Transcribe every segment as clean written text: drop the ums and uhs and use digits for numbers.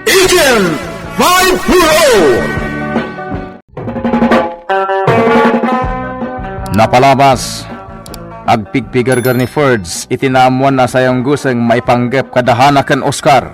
Agent 540! Napalabas, agpigpigargar ni Ferds, itinamuan na sayang guseng maipanggap kadahana ken Oscar.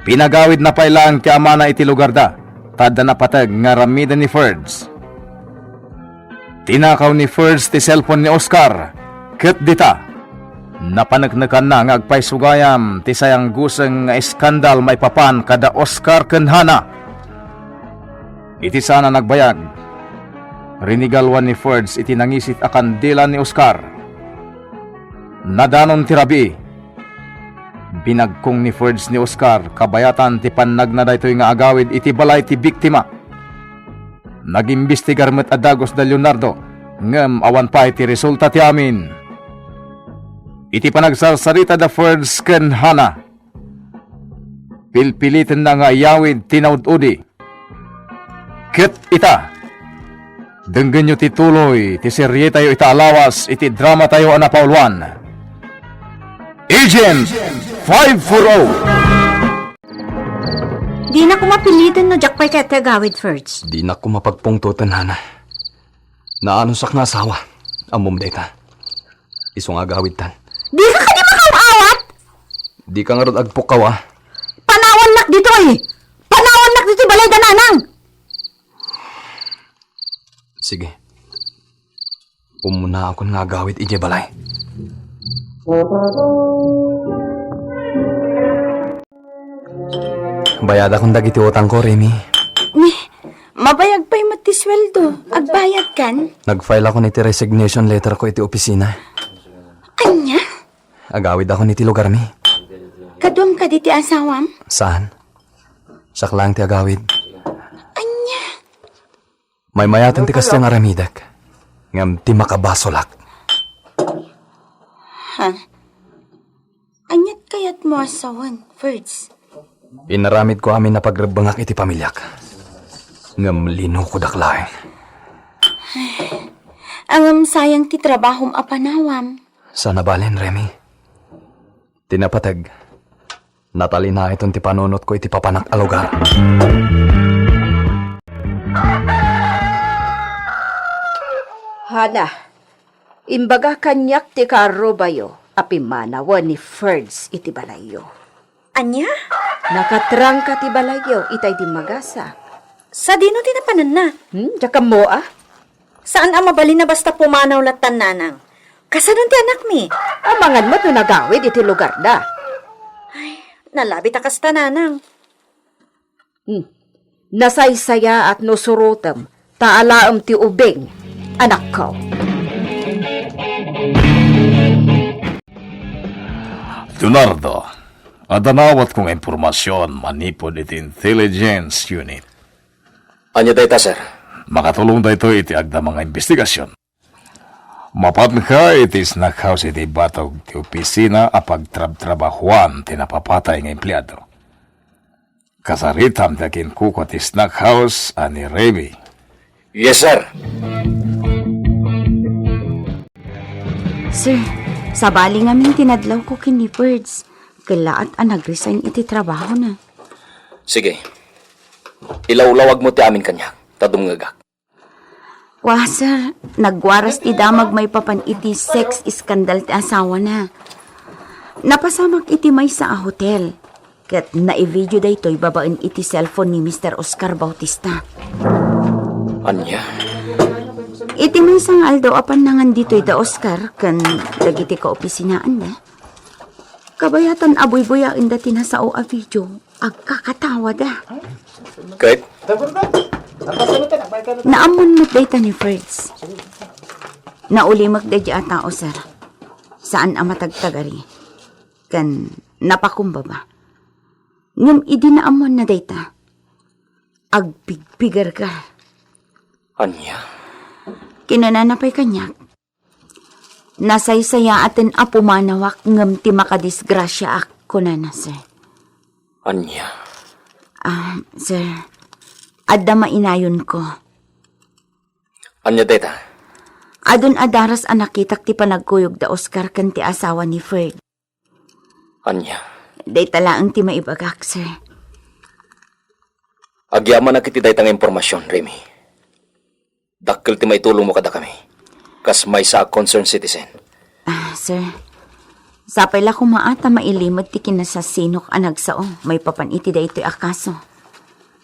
Pinagawid na pailang ti ama na iti lugar da, tada napatag nga ramidan ni Ferds. Tinakaw ni Ferds ti cellphone ni Oscar, ket dita, napanagnakan na nga agpaisugayam ti sayang guseng nga iskandal maipapan kada Oscar ken Hana. Iti sana nagbayag, rinigalwan ni Ferds iti nangisit a kandila ni Oscar. Nadanon ti rabi. Binagkong ni Ferds ni Oscar kabayatan ti pannag na daytoy nga agawid iti balay ti biktima. Nagimbestigar met adagos da Leonardo ngem awan pa iti resulta ti amin. Iti panagsarsarita da Ferds ken Hana. Pilpilitin na nga iyawid tinaud-udi. Ket ita, denggan nyo tituloy, ti serye tayo itaalawas, iti drama tayo anapauluan. Agent 540! Di na ko mapilitin no jakpay kaya tagawid Ferds. Di na ko mapagpungtutan, Hana. Naanusak nga asawa. Amom data. Iso nga gawid tan. Di ka di makawawat! Di ka nga ron agpukaw, ah. Panawan nak dito eh! Panawan nak dito balay dananang! Sige. Umuna ako nga gawid ije balay. Bayad akong dagiti utang ko, Remy. Ni, mabayag pa'y matisweldo. Agbayad kan? Nag-file ako niti resignation letter ko iti opisina. Anya? Agawid ako niti lugar mi. Kaduam ka diti asawam? Saan? Saklang ti agawid. Anya? May mayatan ti kastang aramidak. Ngam ti makabasolak. Ha? Anyat kayat mo asawan, Ferds? Inaramid ko amin na pagrebangak iti pamilyak. Ngam lino ko daklaeng. Ang sayang ti trabahom apanawam. Sana balen, Remy. Tinapatag. Natali na itong ti panunot ko iti papanak alugar. Hana, imbaga kanyak ti karo bayo, apimanawa ni Ferds iti balayo. Anya? Nakatrang ka ti balayo, itay di magasa. Sa dino tinapanan na? Diyaka mo ah? Saan ang mabali na basta pumanaw latan nanang? Kasanon ti anak mi? Amangan mo to nagawid iti lugar da. Nalabit akas ta nanang. Nasaysaya at nusurutam, taalaam ti ubing, anak ko. Leonardo, adanawat kong impormasyon manipod iti intelligence unit. Anya dayta, sir? Makatulong da ito iti agda mga investigasyon. Mapat ka iti snack house iti batog ti opisina a pagtrab-trabahuan ti napapatay nga empleyado. Kasaritam ti akin kuko ti snack house ani Remy. Yes, sir. Sir, sabali nga min tinadlaw ko kini Ferds. Kalaat ang nag-resign iti trabaho na. Sige. Ilawlawag mo ti amin kanya. Tadumngagak. Wah, sir, nagwaras ti damag may papan iti sex iskandal ti asawa na. Napasamak iti may sa hotel. Kat na-video da ito'y babaen iti cellphone ni Mr. Oscar Bautista. Anya? Iti may sang aldo apan nangan dito'y da Oscar kan dagiti ka opisinaan na. Kabayatan aboy-boyain da tinasao a video. Agkakatawa da. Kahit? Naamon mo't data ni Ferds. Naulimag da di atao, sir. Saan ang matagtagari? Kan napakumba ba? Ngam idi naamon na data. Agpigpigar ka. Anya? Kinananapay kanyak. Nasaysaya atin apumanawak ngam ti makadisgrasya ako na na, sir. Anya? Sir, adda mainayon ko. Anya deta? Adun adaras ang nakitak ti panagkuyog da Oscar kan ti asawa ni Ferd. Anya? Day talaang ti maibagak, sir. Agyaman na kiti daytang impormasyon, Remy. Dakkel ti may tulong mo kada kami. Kas may sa concerned citizen. Sir, sapay la kumaata mailimod ti kinasasinok anagsao. May papaniti da ito'y akaso.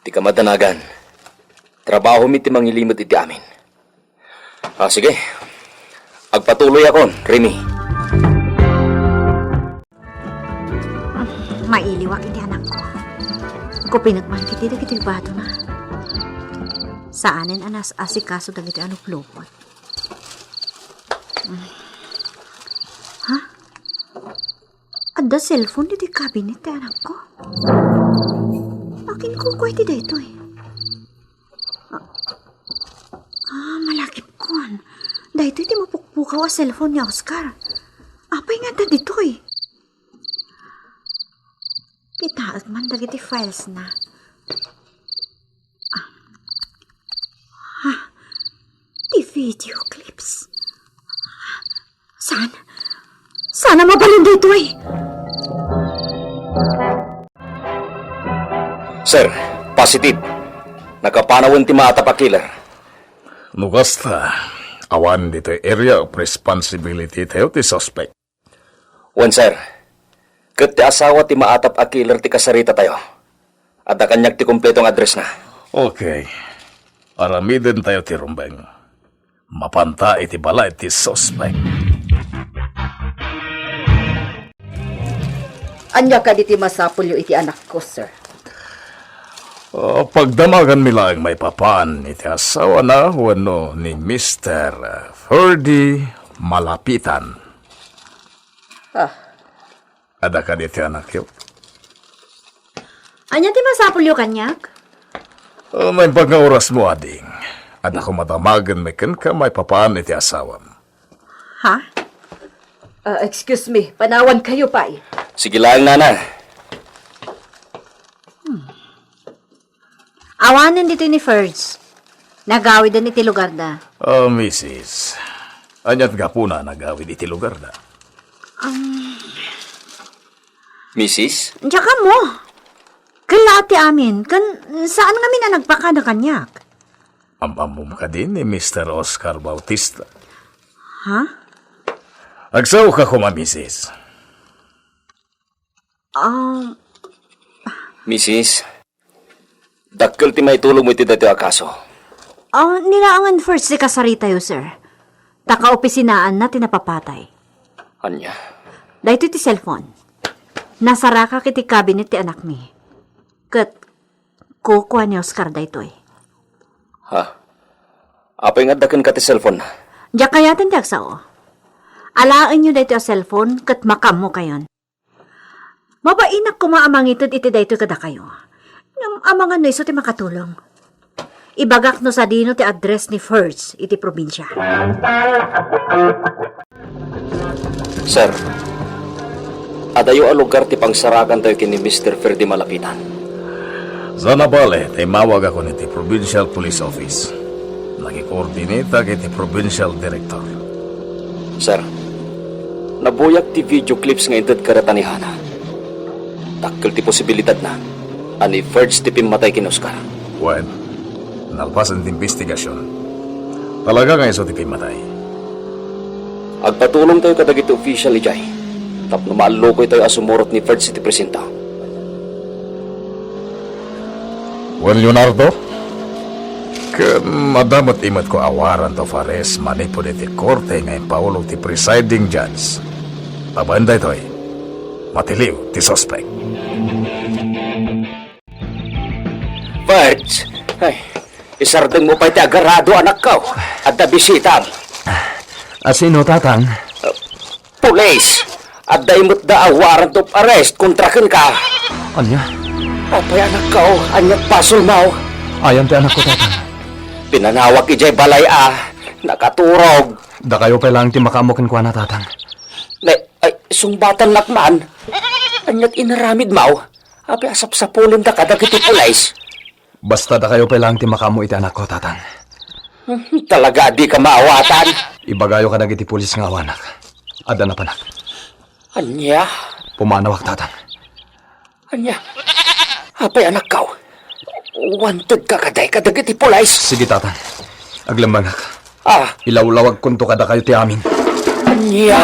Ti ka madanagan. Trabaho mi ti mangilimot iti amin. Sige. Agpatuloy akon, Remy. Mailiwak iti anak ko. Ko pinagman kiti dagiti bato na. Saanen anas asikaso dagiti anuklupot. Ha? Adda cellphone diti cabinet ti anak ko. Akin ko ko iti dayto eh. Malakip kon. Dayto iti mapukpukaw a cellphone ni Oscar. Apay nga da dito eh. Kitaat man dagiti files na. Di video clips. Sana mabalin dito eh. Sir, positive. Nakapanawon ti maatap a killer. Nugasta, awan dito area of responsibility tayo ti suspect. Wan, sir. Ket ti asawa ti maatap a killer ti kasarita tayo. At kanyag ti kumpletong address na. Okay. Aramiden tayo ti rumbeng. Mapanta iti bala iti suspect. Anya ka diti masapulyo iti anak ko, sir. Pagdamagan nila ang may papaan iti asawa na wano ni Mr. Ferdy Malapitan. Ada ka diti anak yun? Anya ti masapulyo kanyak? May pagka-oras mo, ading. Ada ko matamagan may ka may papaan iti asawa. Ha? Excuse me, panawan kayo pa eh. Sige lang, nana. Awanan dito ni Ferds. Nagawid din iti lugar da. Mrs. Anyat nga po na nagawid iti lugar na. Mrs.? Tsaka mo. Kalati amin. Saan nga na nagpakada kanyak? Amamum ka din ni Mr. Oscar Bautista. Ha? Agsaw ka ko, Mrs. Mrs., dakkel ti may tulong mo iti dati akaso. Nilaangan first si kasarita yo, sir. Taka-opisinaan na tinapapatay. Anya? Dahito ti cellphone. Nasaraka kiti cabinet ti anak mi. Kat, kukuha ni Oscar dahito eh. Ha? Apay nga daken ka ti cellphone na? Diyak kayatin ti agsao. Alaan nyo dahito a cellphone kat makam mo kayon. Mabainak kumaamangitod iti dahito kada kayo. Amangan no iso ti makatulong. Ibagak no sa dino ti address ni First iti probinsya. Sir, adayo a lugar ti pangsaragan tayo kini Mr. Ferdy Malapitan. Sana bale, mawag ako niti Provincial Police Office. Nagikoordinita kiti Provincial Director. Sir, nabuyak ti video clips nga intad karatanihana. Takkel ti posibilidad na ani Ferds ti pimatay kin Oscar. Well, nalpasan ti investigasyon. Talaga nga iso ti pimatay. Agpatulong tayo kadagiti official ijay. Tapno maalukoy tayo asumurot ni Ferds iti presinta. Well, Leonardo, madamat imat ko awaran to fares manipo iti korte nga ipaulog ti presiding judge. Tabanday to'y matiliw ti suspect. Ferds, ay, isardeng mo pa iti agarado anak ka. At na bisita. Sino, tatang? Police! At daimot da a warrant of arrest kontra ken ka. Anya? Apay anak ka anyat pasol mo. Ayan ti anak ko, tatang. Pinanawag ijay balay nakaturog. Da kayo pa lang ti makamukin ko na, tatang. Ay, sungbatan lakman. Anyat inaramid mo. Apay asap-sapulin da kadagiti police. Basta da kayo pa lang ti makamu iti anak ko, tatang. Talaga di ka maawatan. Ibagayo ka nagiti pulis nga awanak. Ada na panak. Anya? Pumanawak, tatang. Anya? Apay anak ka. Wanted ka kaday kadagiti pulis. Sige, tatang. Aglamangak. Ah, Ilawlawag kunto kada kayo ti amin. anya.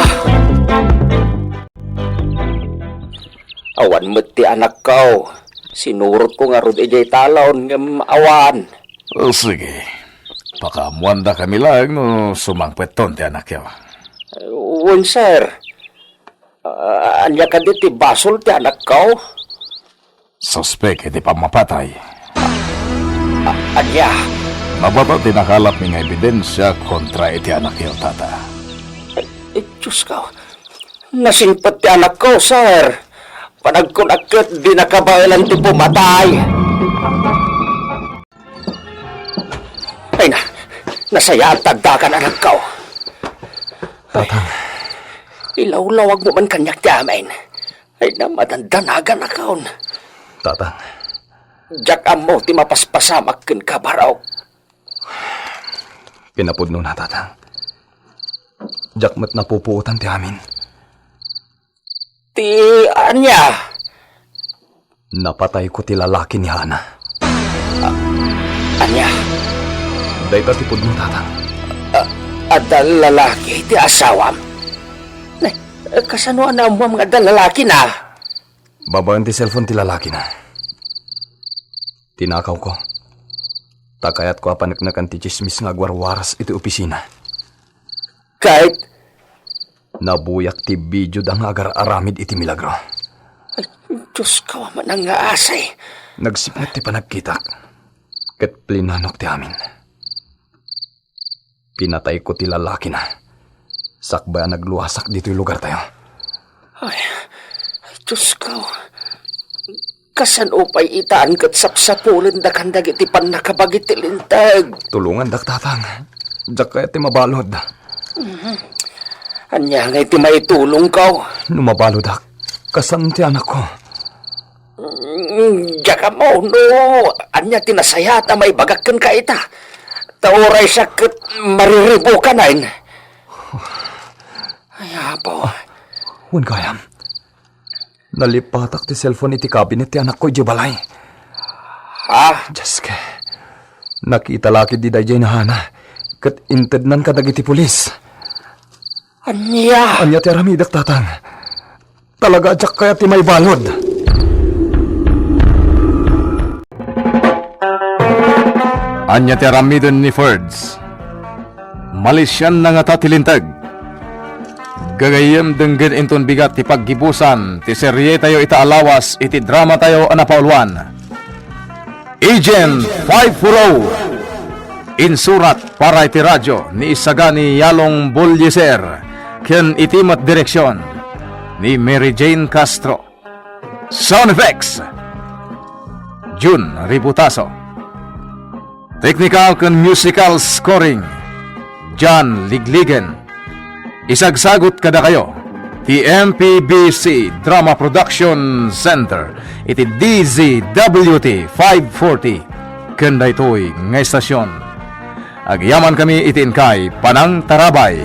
Awan mo ti anak ko. Sinurot ko nga rod ijay talon nga awan. Sige. Pakamuanda kami lang no sumangpeton ti anak yaw. Uwan, sir. Anya ka di ti basol ti anak ko? Suspek iti pamapatay. Anya? Mababaw tinakalap ni nga ebidensya kontra iti anak yaw, tata. Diyos ko. Nasingpat ti anak ko, sir. Panagkunakit, di nakabailan ti pumatay. Ay na, nasaya at tagdakan anak ko. Tatang, Ilawlawag mo man kanyak ti amin. Ay na, madandanagan akaon. tatang. Diyak amo ti mapaspasamak ken kabaraw. Pinapudno na, tatang. Jakmat na pupuutan ti amin. Ti anya? Napatay ko ti lalaki ni Hana. Anya? Dayta ti pudno, tatang. Adal lalaki ti asawam. Kasano na mo mga adal lalaki na? Babaan ti cellphone ti lalaki na. Tinakaw ko. Takayat ko apanaknakan ti chismis nga agwarwaras iti opisina. Kahit, Nabuyak ti video da nga agar-aramid iti milagro. Diyos ko man ang aasay. Nagsipngat ti panagkitak. Ket plinanok ti amin. Pinatay ko ti lalaki na. Sakba nagluwasak dito'y lugar tayo. Ay, Diyos ko. Kasan upay itaan kat sapsapulin da kandag iti pan nakabagit ti lintag. Tulungan dak, tatang. Jak kaya ti mabalod. Anya nga iti maitulong ko. Numabalo dak. Kasan ti anak ko? Diyak mo, no. Anya tinasaya ta may bagakan ka ita. Tauray sakit mariribo ka na yun. Ay, apaw. Huwag kayam. Nalipatak ti cellphone iti cabinet ti anak ko, Jibalay. Ha? Jaske. Nakita laki di dayjay na Hana. Kat inted nan kadag iti pulis. Anya? Anya ti aramidak, tatang. Talaga jak kaya ti may balod. Anya ti aramidon ni Ferds. Malisyan na nga tatilintag. Gagayem denggen inton bigat ti paggibusan ti serye tayo ita alawas iti drama tayo anapauluan. Agent 540 insurat para iti radyo ni Isagani Yalong Bolyeser ken itimat direksyon ni Mary Jane Castro. Sound effects Jun Ributaso. Technical ken musical scoring John Ligligen. Isagsagot kada kayo ti MPBC Drama Production Center iti DZWT 540 kenda ito'y nga estasyon. Agyaman kami itin kay Panang Tarabay.